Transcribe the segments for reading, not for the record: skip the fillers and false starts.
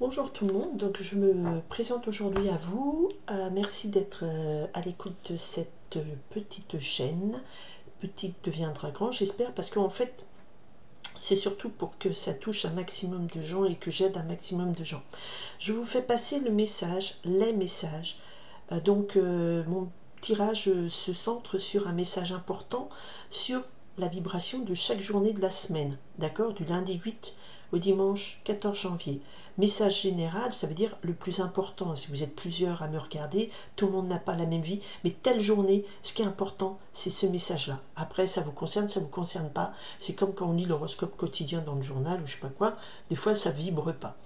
Bonjour tout le monde, donc je me présente aujourd'hui à vous. Merci d'être à l'écoute de cette petite chaîne. Petite deviendra grand, j'espère, parce qu'en fait, c'est surtout pour que ça touche un maximum de gens et que j'aide un maximum de gens. Je vous fais passer le message, les messages. Mon tirage se centre sur un message important sur la vibration de chaque journée de la semaine, d'accord, du lundi 8 au dimanche 14 janvier. Message général, ça veut dire le plus important. Si vous êtes plusieurs à me regarder, tout le monde n'a pas la même vie, mais telle journée, ce qui est important, c'est ce message-là. Après, ça vous concerne, ça vous concerne pas. C'est comme quand on lit l'horoscope quotidien dans le journal ou je sais pas quoi, des fois ça vibre pas.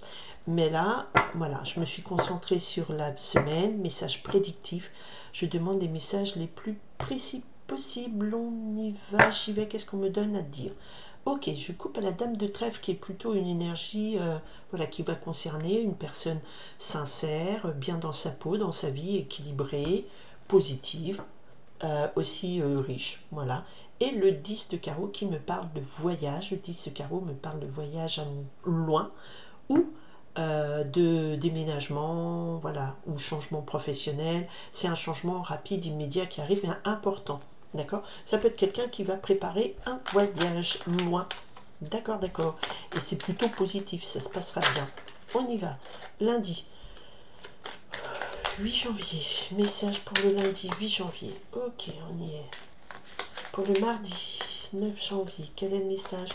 Mais là, voilà, je me suis concentrée sur la semaine, message prédictif. Je demande des messages les plus précis possibles. On y va, j'y vais, qu'est-ce qu'on me donne à dire? Ok, je coupe à la dame de trèfle qui est plutôt une énergie voilà, qui va concerner une personne sincère, bien dans sa peau, dans sa vie, équilibrée, positive, aussi riche. Voilà. Et le 10 de carreau qui me parle de voyage. Le 10 de carreau me parle de voyage loin ou de déménagement, voilà, ou changement professionnel. C'est un changement rapide, immédiat qui arrive, mais important. D'accord? Ça peut être quelqu'un qui va préparer un voyage loin. D'accord, d'accord. Et c'est plutôt positif, ça se passera bien. On y va. Lundi 8 janvier. Message pour le lundi 8 janvier. Ok, on y est. Pour le mardi 9 janvier. Quel est le message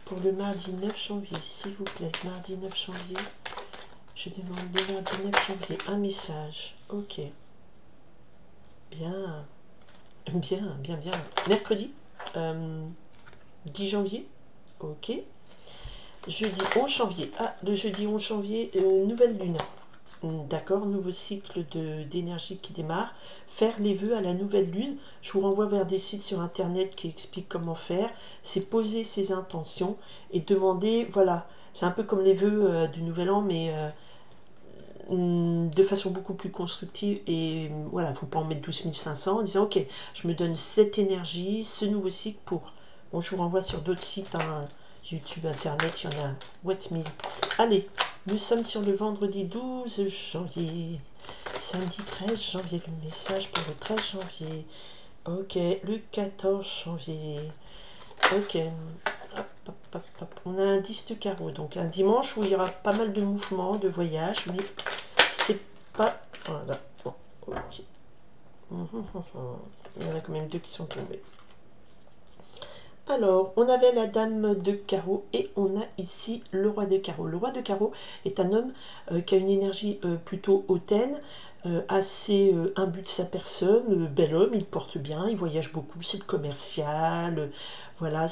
pour le mardi 9 janvier, s'il vous plaît? Mardi 9 janvier. Je demande le mardi 9 janvier un message. Ok. Bien. Bien, bien, bien. Mercredi 10 janvier. Ok. Jeudi 11 janvier. Ah, le jeudi 11 janvier, nouvelle lune. D'accord, nouveau cycle d'énergie qui démarre. Faire les vœux à la nouvelle lune. Je vous renvoie vers des sites sur internet qui expliquent comment faire. C'est poser ses intentions et demander, voilà, c'est un peu comme les vœux du nouvel an, mais de façon beaucoup plus constructive. Et voilà, il ne faut pas en mettre 12 500 en disant, ok, je me donne cette énergie, ce nouveau cycle pour... Bon, je vous renvoie sur d'autres sites, hein, YouTube, internet, il y en a what mille. Allez, nous sommes sur le vendredi 12 janvier, samedi 13 janvier, le message pour le 13 janvier, ok, le 14 janvier, ok, hop, hop, hop, hop. On a un 10 de carreau, donc un dimanche où il y aura pas mal de mouvements, de voyages, mais c'est pas... Voilà, bon, ok. Il y en a quand même deux qui sont tombés. Alors, on avait la dame de carreau et on a ici le roi de carreau. Le roi de carreau est un homme qui a une énergie plutôt hautaine, assez imbu de sa personne, bel homme, il porte bien, il voyage beaucoup, c'est le commercial, voilà,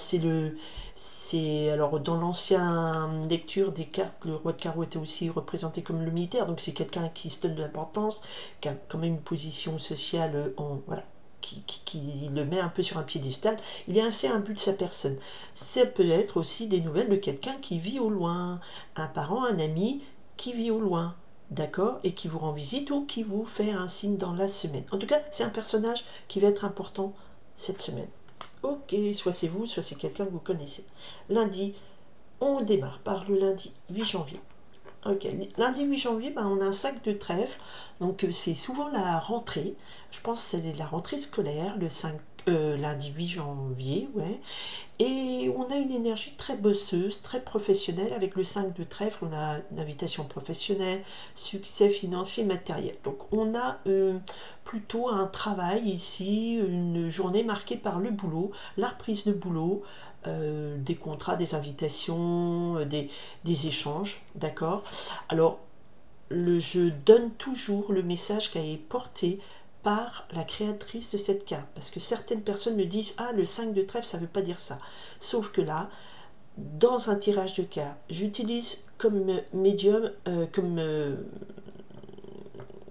alors dans l'ancienne lecture des cartes, le roi de carreau était aussi représenté comme le militaire, donc c'est quelqu'un qui se donne de l'importance, qui a quand même une position sociale voilà, qui le met un peu sur un piédestal. Il est assez imbu de sa personne. Ça peut être aussi des nouvelles de quelqu'un qui vit au loin, un parent, un ami qui vit au loin, d'accord, et qui vous rend visite ou qui vous fait un signe dans la semaine. En tout cas, c'est un personnage qui va être important cette semaine. Ok, soit c'est vous, soit c'est quelqu'un que vous connaissez. Lundi, on démarre par le lundi 8 janvier. Ok, lundi 8 janvier, ben, on a un sac de trèfle, donc c'est souvent la rentrée, je pense que c'est la rentrée scolaire, lundi 8 janvier, ouais, et on a une énergie très bosseuse, très professionnelle, avec le 5 de trèfle, on a une invitation professionnelle, succès financier, matériel, donc on a plutôt un travail ici, une journée marquée par le boulot, la reprise de boulot, des contrats, des invitations, des échanges, d'accord. Alors, je donne toujours le message qui est porté par la créatrice de cette carte, parce que certaines personnes me disent, ah, le 5 de trèfle, ça ne veut pas dire ça. Sauf que là, dans un tirage de cartes, j'utilise comme médium, comme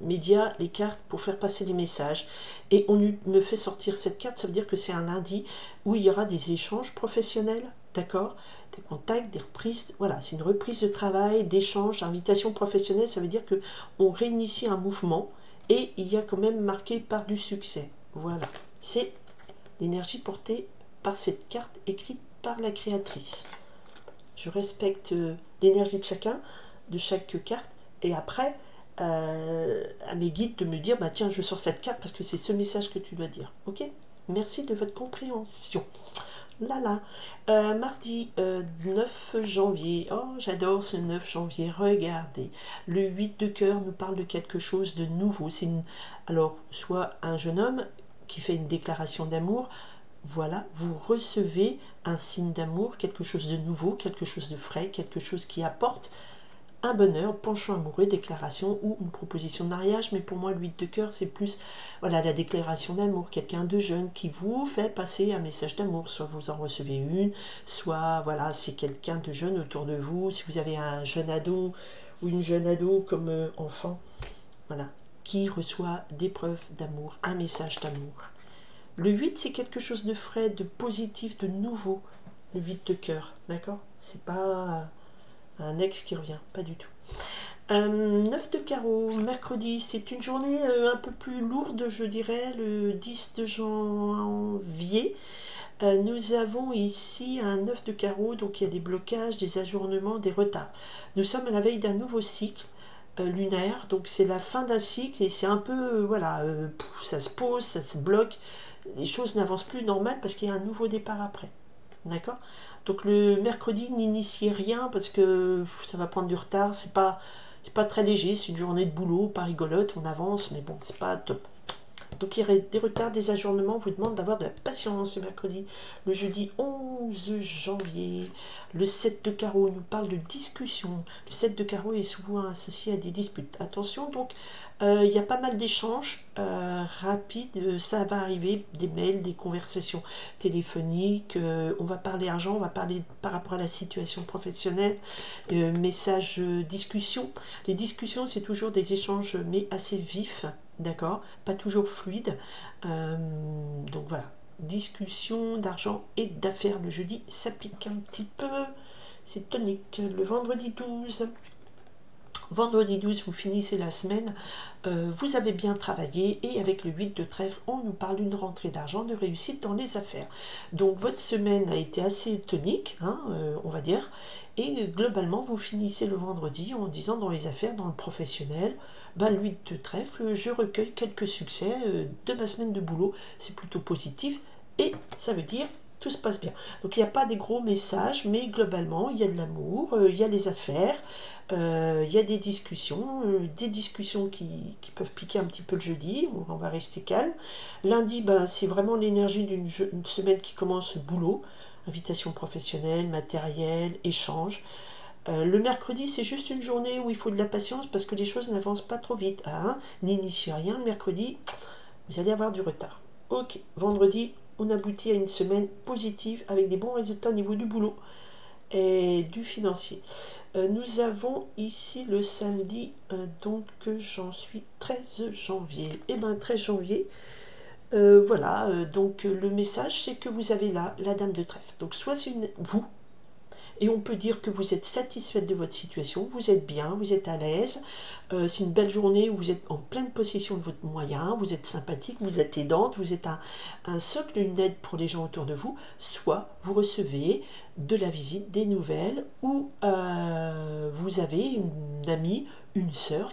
média, les cartes pour faire passer les messages, et on me fait sortir cette carte, ça veut dire que c'est un lundi où il y aura des échanges professionnels, d'accord, des contacts, des reprises, voilà, c'est une reprise de travail, d'échanges, invitation professionnelle, ça veut dire que on réinitie un mouvement, et il y a quand même marqué par du succès, voilà, c'est l'énergie portée par cette carte écrite par la créatrice. Je respecte l'énergie de chacun. de chaque carte, et après, à mes guides de me dire, bah tiens, je sors cette carte parce que c'est ce message que tu dois dire. Ok? Merci de votre compréhension. Là. Mardi 9 janvier. Oh, j'adore ce 9 janvier. Regardez. Le 8 de cœur nous parle de quelque chose de nouveau. Alors, soit un jeune homme qui fait une déclaration d'amour. Voilà, vous recevez un signe d'amour, quelque chose de nouveau, quelque chose de frais, quelque chose qui apporte un bonheur, penchant amoureux, déclaration ou une proposition de mariage. Mais pour moi, le 8 de cœur, c'est plus voilà, la déclaration d'amour, quelqu'un de jeune qui vous fait passer un message d'amour. Soit vous en recevez une, soit voilà, c'est quelqu'un de jeune autour de vous. Si vous avez un jeune ado ou une jeune ado comme enfant, voilà, qui reçoit des preuves d'amour, un message d'amour. Le 8, c'est quelque chose de frais, de positif, de nouveau. Le 8 de cœur, d'accord? C'est pas un ex qui revient, pas du tout. 9 de carreau, mercredi, c'est une journée un peu plus lourde, je dirais, le 10 de janvier. Nous avons ici un 9 de carreau, donc il y a des blocages, des ajournements, des retards. Nous sommes à la veille d'un nouveau cycle lunaire, donc c'est la fin d'un cycle et c'est un peu, voilà, ça se pose, ça se bloque, les choses n'avancent plus normal parce qu'il y a un nouveau départ après. D'accord? Donc le mercredi, n'initiez rien parce que ça va prendre du retard, c'est pas très léger, c'est une journée de boulot, pas rigolote, on avance, mais bon, c'est pas top. Donc il y a des retards, des ajournements, on vous demande d'avoir de la patience ce mercredi. Le jeudi 11 janvier, le 7 de carreau nous parle de discussion. Le 7 de carreau est souvent associé à des disputes. Attention, donc il y a pas mal d'échanges rapides, ça va arriver, des mails, des conversations téléphoniques, on va parler argent, on va parler par rapport à la situation professionnelle, message, discussion. Les discussions, c'est toujours des échanges, mais assez vifs. D'accord, pas toujours fluide. Donc voilà, discussion d'argent et d'affaires le jeudi, ça pique un petit peu, c'est tonique. Le vendredi 12, vous finissez la semaine, vous avez bien travaillé et avec le 8 de trèfle, on nous parle d'une rentrée d'argent, de réussite dans les affaires. Donc votre semaine a été assez tonique, hein, on va dire, et globalement vous finissez le vendredi en disant dans les affaires, dans le professionnel, ben, le 8 de trèfle, je recueille quelques succès de ma semaine de boulot, c'est plutôt positif et ça veut dire tout se passe bien. Donc il n'y a pas des gros messages, mais globalement il y a de l'amour, il y a les affaires, il y a des discussions qui peuvent piquer un petit peu le jeudi, on va rester calme. Lundi, ben, c'est vraiment l'énergie d'une semaine qui commence boulot, invitation professionnelle, matériel, échange. Le mercredi, c'est juste une journée où il faut de la patience parce que les choses n'avancent pas trop vite. Hein, n'initiez rien, le mercredi, vous allez avoir du retard. Ok, vendredi, on aboutit à une semaine positive avec des bons résultats au niveau du boulot et du financier. Nous avons ici le samedi, donc j'en suis 13 janvier. Et bien 13 janvier, voilà, donc le message c'est que vous avez là la dame de trèfle. Donc soit c'est vous, et on peut dire que vous êtes satisfaite de votre situation, vous êtes bien, vous êtes à l'aise, c'est une belle journée où vous êtes en pleine possession de votre moyen, vous êtes sympathique, vous êtes aidante, vous êtes un socle, une aide pour les gens autour de vous, soit vous recevez de la visite, des nouvelles, ou vous avez une amie, une sœur,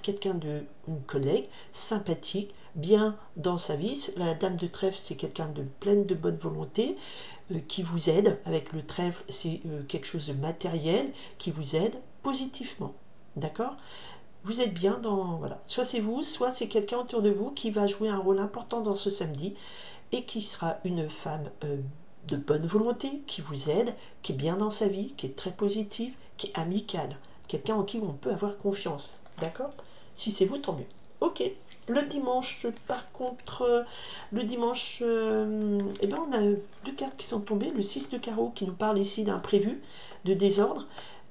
une collègue sympathique, bien dans sa vie. La dame de trèfle, c'est quelqu'un de pleine de bonne volonté, qui vous aide. Avec le trèfle, c'est quelque chose de matériel qui vous aide positivement. D'accord? Vous êtes bien dans... Voilà. Soit c'est vous, soit c'est quelqu'un autour de vous qui va jouer un rôle important dans ce samedi et qui sera une femme de bonne volonté, qui vous aide, qui est bien dans sa vie, qui est très positive, qui est amicale. Quelqu'un en qui on peut avoir confiance. D'accord? Si c'est vous, tant mieux. Ok. Le dimanche, par contre, le dimanche, eh ben on a deux cartes qui sont tombées. Le 6 de carreau qui nous parle ici d'imprévu, de désordre.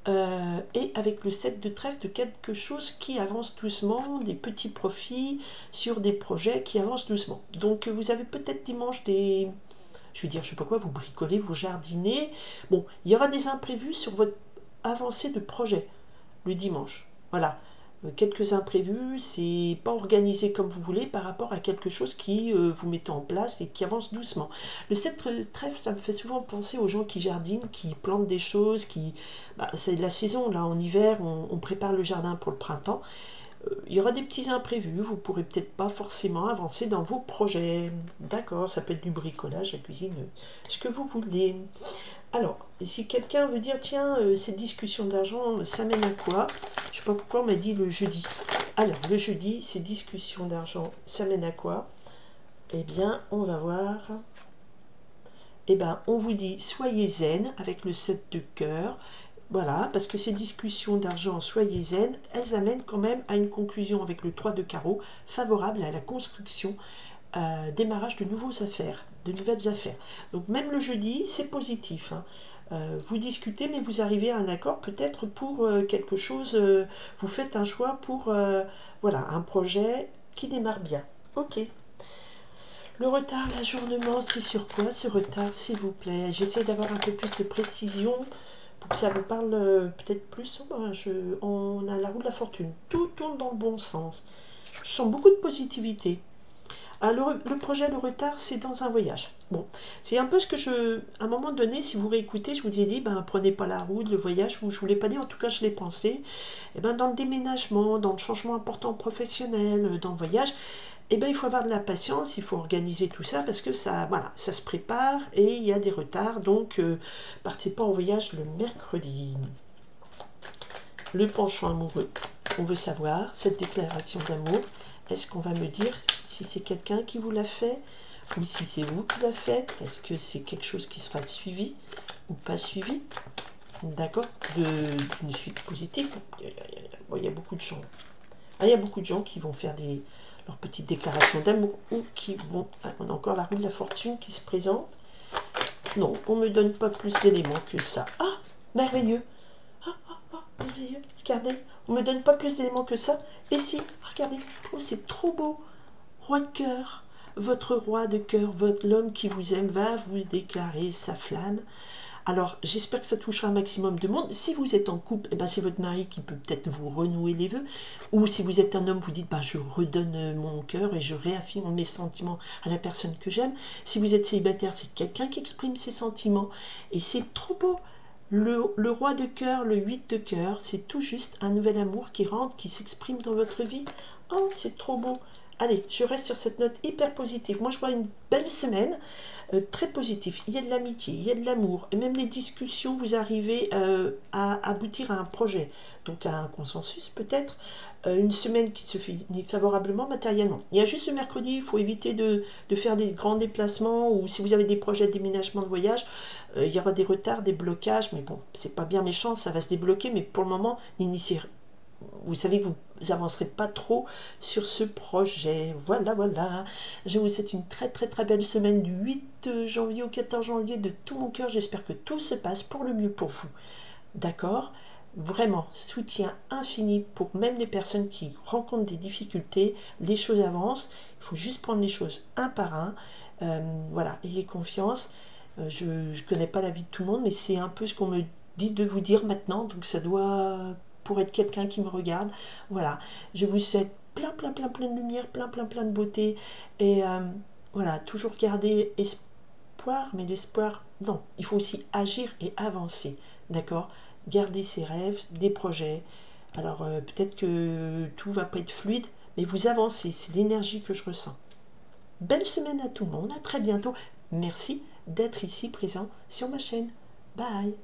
Et avec le 7 de trèfle de quelque chose qui avance doucement, des petits profits sur des projets qui avancent doucement. Donc vous avez peut-être dimanche des... Je veux dire, je sais pas quoi, vous bricolez, vous jardinez. Bon, il y aura des imprévus sur votre avancée de projet le dimanche. Voilà. quelques imprévus, c'est pas organisé comme vous voulez par rapport à quelque chose qui vous mettez en place et qui avance doucement. Le 7 trèfle, ça me fait souvent penser aux gens qui jardinent, qui plantent des choses, c'est de la saison, là en hiver, on prépare le jardin pour le printemps. Il y aura des petits imprévus, vous pourrez peut-être pas forcément avancer dans vos projets. D'accord, ça peut être du bricolage, la cuisine, ce que vous voulez. Alors, si quelqu'un veut dire, tiens, cette discussion d'argent, ça mène à quoi? Je sais pas pourquoi on m'a dit le jeudi. Alors, le jeudi, ces discussions d'argent, ça mène à quoi? Eh bien, on va voir. Eh bien, on vous dit, soyez zen avec le 7 de cœur. Voilà, parce que ces discussions d'argent, soyez zen, elles amènent quand même à une conclusion avec le 3 de carreau, favorable à la construction, démarrage de nouvelles affaires. Donc même le jeudi, c'est positif. Hein. Vous discutez, mais vous arrivez à un accord peut-être pour quelque chose, vous faites un choix pour voilà, un projet qui démarre bien. Ok. Le retard, l'ajournement, c'est sur quoi ce retard, s'il vous plaît? J'essaie d'avoir un peu plus de précision pour que ça vous parle peut-être plus. On a la roue de la fortune. Tout tourne dans le bon sens. Je sens beaucoup de positivité. Ah, le projet, le retard, c'est dans un voyage. Bon, c'est un peu ce que à un moment donné, si vous réécoutez, je vous ai dit, prenez pas la route, le voyage, ou je vous l'ai pas dit, en tout cas, je l'ai pensé. Et dans le déménagement, dans le changement important professionnel, dans le voyage, il faut avoir de la patience, il faut organiser tout ça, parce que ça se prépare, et il y a des retards, donc partez pas en voyage le mercredi. Le penchant amoureux, on veut savoir, cette déclaration d'amour, est-ce qu'on va me dire si c'est quelqu'un qui vous l'a fait ou si c'est vous qui l'a fait? Est-ce que c'est quelque chose qui sera suivi ou pas suivi? D'accord, d'une suite positive. Bon, il y a beaucoup de gens. Il y a beaucoup de gens qui vont faire leurs petites déclarations d'amour ou qui vont... On a encore la roue de la fortune qui se présente. Non, on ne me donne pas plus d'éléments que ça. Ah, merveilleux. Merveilleux. Regardez, on ne me donne pas plus d'éléments que ça. Et si, regardez, oh, c'est trop beau. Roi de cœur, votre roi de cœur, l'homme qui vous aime va vous déclarer sa flamme. Alors, j'espère que ça touchera un maximum de monde. Si vous êtes en couple, c'est votre mari qui peut peut-être vous renouer les vœux. Ou si vous êtes un homme, vous dites, je redonne mon cœur et je réaffirme mes sentiments à la personne que j'aime. Si vous êtes célibataire, c'est quelqu'un qui exprime ses sentiments. Et c'est trop beau. Le roi de cœur, le 8 de cœur, c'est tout juste un nouvel amour qui rentre, qui s'exprime dans votre vie. Oh, c'est trop beau. Allez, je reste sur cette note hyper positive. Moi, je vois une belle semaine, très positive. Il y a de l'amitié, il y a de l'amour. Et même les discussions, vous arrivez à aboutir à un projet. Donc, à un consensus, peut-être. Une semaine qui se finit favorablement matériellement. Il y a juste le mercredi, il faut éviter de faire des grands déplacements. Ou si vous avez des projets de déménagement, de voyage, il y aura des retards, des blocages. Mais bon, c'est pas bien méchant, ça va se débloquer. Mais pour le moment, vous savez que vous n'avancerez pas trop sur ce projet. Voilà. Je vous souhaite une très très très belle semaine du 8 janvier au 14 janvier de tout mon cœur. J'espère que tout se passe pour le mieux pour vous. D'accord? Vraiment, soutien infini pour même les personnes qui rencontrent des difficultés. Les choses avancent. Il faut juste prendre les choses un par un. Voilà, ayez confiance. Je ne connais pas la vie de tout le monde, mais c'est un peu ce qu'on me dit de vous dire maintenant. Donc ça doit... pour être quelqu'un qui me regarde. Voilà, je vous souhaite plein de lumière, plein de beauté. Et voilà, toujours garder espoir, mais l'espoir, non, il faut aussi agir et avancer, d'accord? Garder ses rêves, des projets. Alors peut-être que tout va pas être fluide, mais vous avancez, c'est l'énergie que je ressens. Belle semaine à tout le monde, à très bientôt. Merci d'être ici présent sur ma chaîne. Bye!